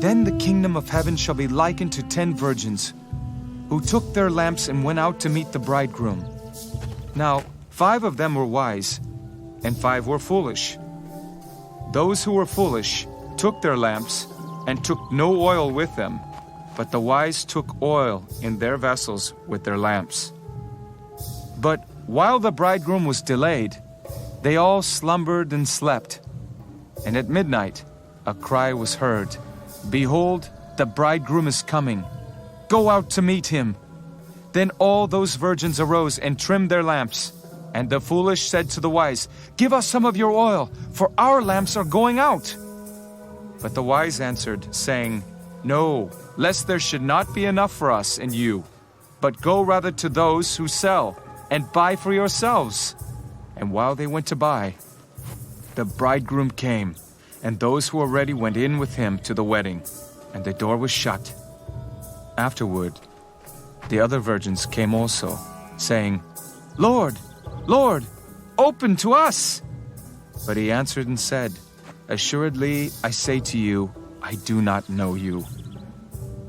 Then the kingdom of heaven shall be likened to 10 virgins, who took their lamps and went out to meet the bridegroom. Now 5 of them were wise, and 5 were foolish. Those who were foolish took their lamps and took no oil with them, but the wise took oil in their vessels with their lamps. But while the bridegroom was delayed, they all slumbered and slept. And at midnight a cry was heard, "Behold, the bridegroom is coming. Go out to meet him." Then all those virgins arose and trimmed their lamps. And the foolish said to the wise, "Give us some of your oil, for our lamps are going out." But the wise answered, saying, "No, lest there should not be enough for us and you. But go rather to those who sell, and buy for yourselves." And while they went to buy, the bridegroom came, and those who were ready went in with him to the wedding, and the door was shut. Afterward, the other virgins came also, saying, "Lord, Lord, open to us." But he answered and said, "Assuredly, I say to you, I do not know you.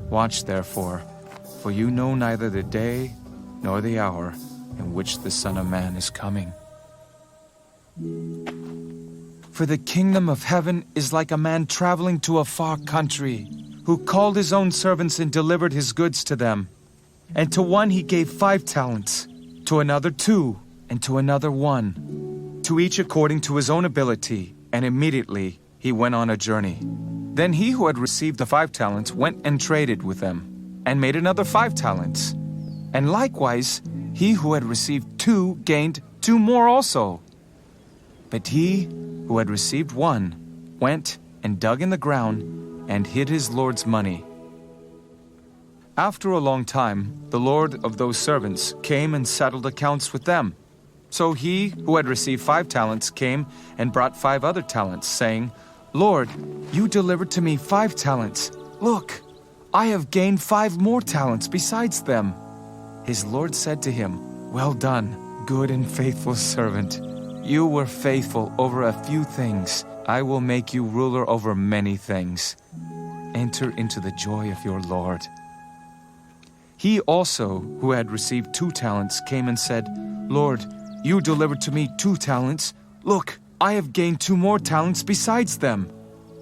Watch therefore, for you know neither the day nor the hour in which the Son of Man is coming. For the kingdom of heaven is like a man traveling to a far country, who called his own servants and delivered his goods to them. And to one he gave 5 talents, to another 2, and to another 1, to each according to his own ability, and immediately he went on a journey. Then he who had received the 5 talents went and traded with them, and made another 5 talents. And likewise, he who had received 2 gained 2 more also. But he who had received 1 went and dug in the ground and hid his Lord's money. After a long time, the Lord of those servants came and settled accounts with them. So he who had received 5 talents came and brought 5 other talents, saying, "Lord, you delivered to me 5 talents. Look, I have gained 5 more talents besides them." His Lord said to him, "Well done, good and faithful servant. You were faithful over a few things. I will make you ruler over many things. Enter into the joy of your Lord." He also, who had received 2 talents, came and said, "Lord, you delivered to me 2 talents. Look, I have gained 2 more talents besides them."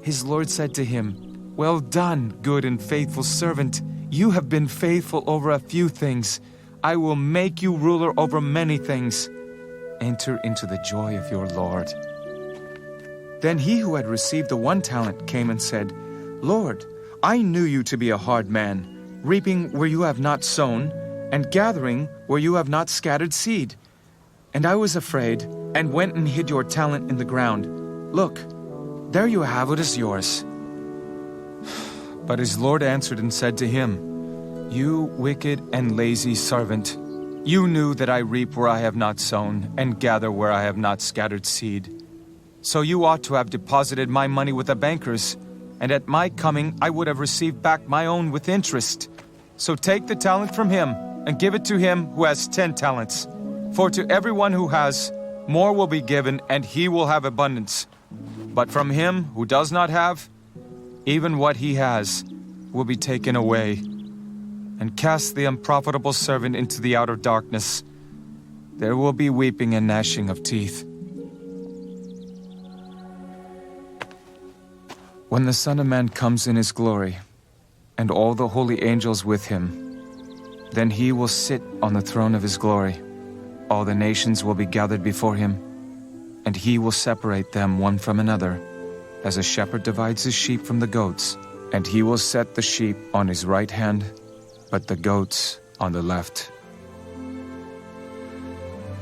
His Lord said to him, "Well done, good and faithful servant. You have been faithful over a few things. I will make you ruler over many things. Enter into the joy of your Lord." Then he who had received the 1 talent came and said, "Lord, I knew you to be a hard man, reaping where you have not sown, and gathering where you have not scattered seed. And I was afraid, and went and hid your talent in the ground. Look, there you have what is yours." But his Lord answered and said to him, "You wicked and lazy servant, you knew that I reap where I have not sown, and gather where I have not scattered seed. So you ought to have deposited my money with the bankers, and at my coming I would have received back my own with interest. So take the talent from him, and give it to him who has 10 talents. For to everyone who has, more will be given, and he will have abundance. But from him who does not have, even what he has will be taken away. And cast the unprofitable servant into the outer darkness. There will be weeping and gnashing of teeth." When the Son of Man comes in his glory, and all the holy angels with him, then he will sit on the throne of his glory. All the nations will be gathered before him, and he will separate them one from another, as a shepherd divides his sheep from the goats. And he will set the sheep on his right hand, but the goats on the left.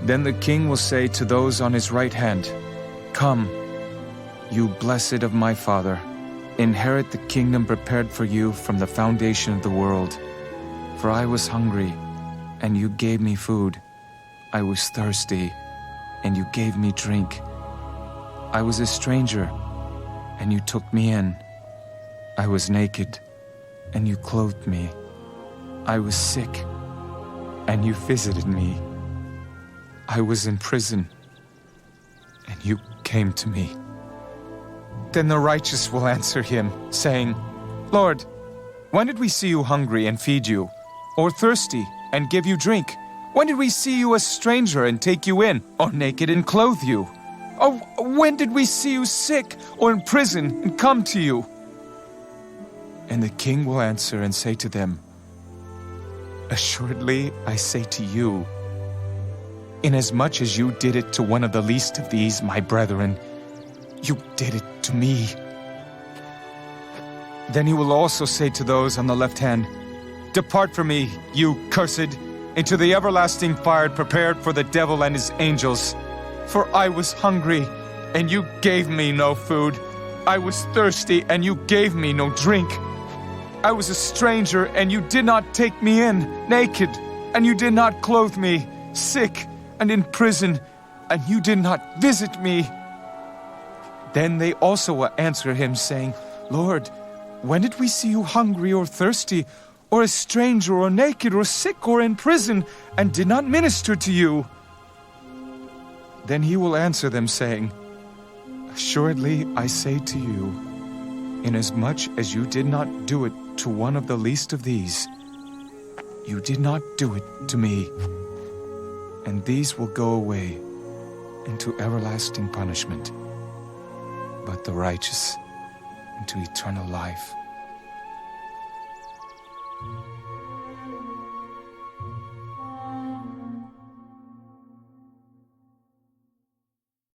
Then the king will say to those on his right hand, "Come, you blessed of my Father, inherit the kingdom prepared for you from the foundation of the world. For I was hungry, and you gave me food. I was thirsty, and you gave me drink. I was a stranger, and you took me in. I was naked, and you clothed me. I was sick, and you visited me. I was in prison, and you came to me." Then the righteous will answer him, saying, Lord, when did we see you hungry and feed you, or thirsty and give you drink? When did we see you a stranger and take you in, or naked and clothe you? Or when did we see you sick or in prison and come to you? And the king will answer and say to them, Assuredly, I say to you, inasmuch as you did it to one of the least of these, my brethren, you did it to me. Then he will also say to those on the left hand, Depart from me, you cursed, into the everlasting fire prepared for the devil and his angels. For I was hungry, and you gave me no food. I was thirsty, and you gave me no drink. I was a stranger, and you did not take me in, naked, and you did not clothe me, sick and in prison, and you did not visit me. Then they also will answer him, saying, Lord, when did we see you hungry or thirsty, or a stranger or naked or sick or in prison, and did not minister to you? Then he will answer them, saying, Assuredly, I say to you, inasmuch as you did not do it to one of the least of these, you did not do it to me. And these will go away into everlasting punishment, but the righteous into eternal life.